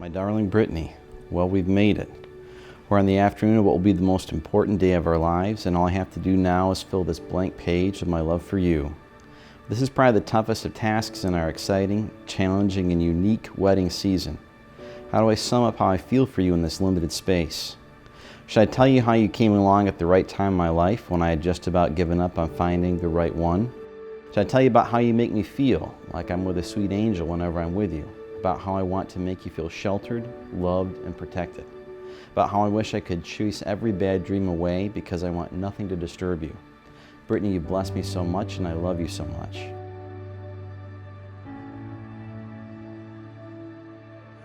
My darling Brittany, well, we've made it. We're on the afternoon of what will be the most important day of our lives, and all I have to do now is fill this blank page with my love for you. This is probably the toughest of tasks in our exciting, challenging, and unique wedding season. How do I sum up how I feel for you in this limited space? Should I tell you how you came along at the right time in my life when I had just about given up on finding the right one? Should I tell you about how you make me feel like I'm with a sweet angel whenever I'm with you? About how I want to make you feel sheltered, loved, and protected. About how I wish I could chase every bad dream away because I want nothing to disturb you. Brittany, you bless me so much and I love you so much.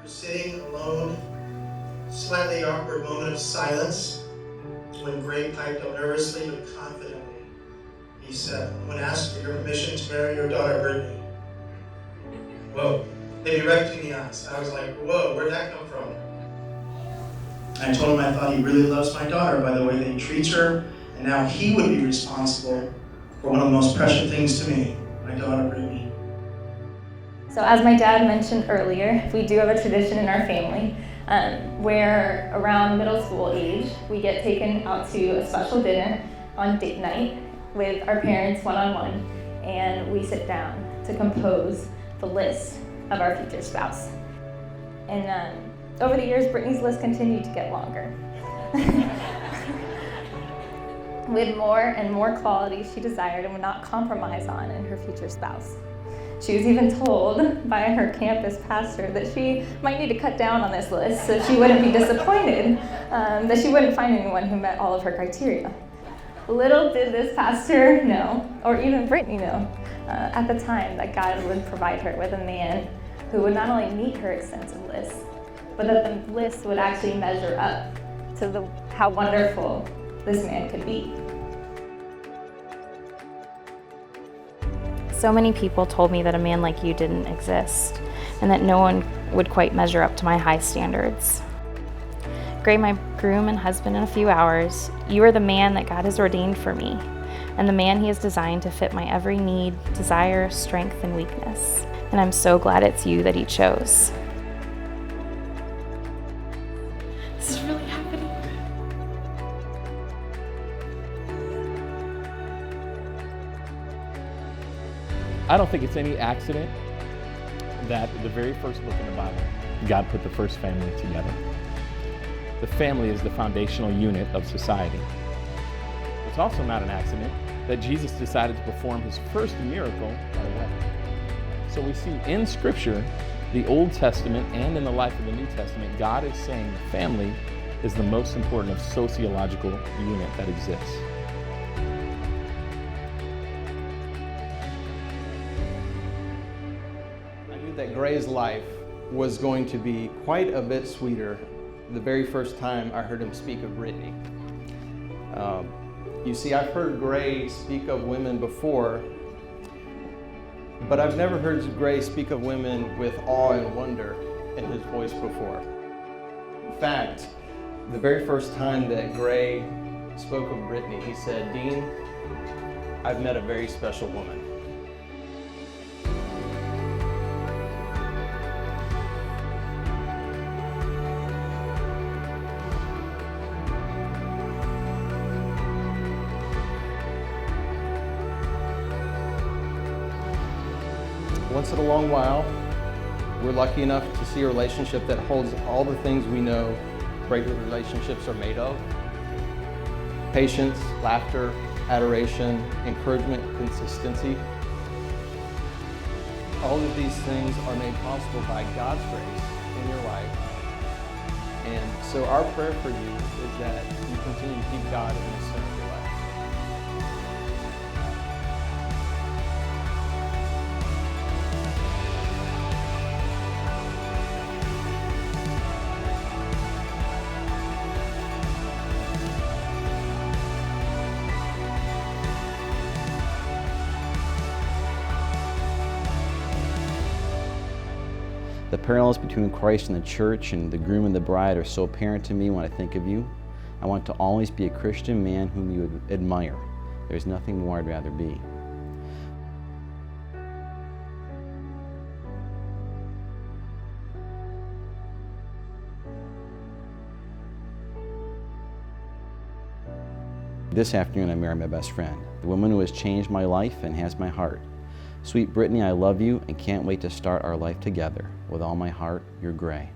We're sitting alone, slightly awkward moment of silence when Gray piped up nervously but confidently. He said, "I'm going to ask for your permission to marry your daughter, Brittany." Whoa. They erected in the eyes. I was like, whoa, where'd that come from? I told him I thought he really loves my daughter by the way that he treats her, and now he would be responsible for one of the most precious things to me, my daughter Brittany. So as my dad mentioned earlier, we do have a tradition in our family where around middle school age, we get taken out to a special dinner on date night with our parents one-on-one, and we sit down to compose the list of our future spouse. And over the years, Brittany's list continued to get longer. With more and more qualities she desired and would not compromise on in her future spouse. She was even told by her campus pastor that she might need to cut down on this list so she wouldn't be disappointed, that she wouldn't find anyone who met all of her criteria. Little did this pastor know, or even Brittany know, at the time that God would provide her with a man who would not only meet her extensive list, but that the list would actually measure up to how wonderful this man could be. So many people told me that a man like you didn't exist, and that no one would quite measure up to my high standards. Gray, my groom and husband in a few hours, you are the man that God has ordained for me, and the man He has designed to fit my every need, desire, strength, and weakness. And I'm so glad it's you that He chose. This is really happening. I don't think it's any accident that the very first book in the Bible, God put the first family together. The family is the foundational unit of society. It's also not an accident that Jesus decided to perform His first miracle at a wedding. So we see in Scripture, the Old Testament and in the life of the New Testament, God is saying the family is the most important of sociological unit that exists. I knew that Gray's life was going to be quite a bit sweeter the very first time I heard him speak of Brittany. You see, I've heard Gray speak of women before, but I've never heard Gray speak of women with awe and wonder in his voice before. In fact, the very first time that Gray spoke of Brittany, he said, "Dean, I've met a very special woman." Once in a long while, we're lucky enough to see a relationship that holds all the things we know great relationships are made of. Patience, laughter, adoration, encouragement, consistency. All of these things are made possible by God's grace in your life. And so our prayer for you is that you continue to keep God in the center of your life. The parallels between Christ and the church and the groom and the bride are so apparent to me when I think of you. I want to always be a Christian man whom you admire. There's nothing more I'd rather be. This afternoon I marry my best friend, the woman who has changed my life and has my heart. Sweet Brittany, I love you and can't wait to start our life together. With all my heart, you're Gray.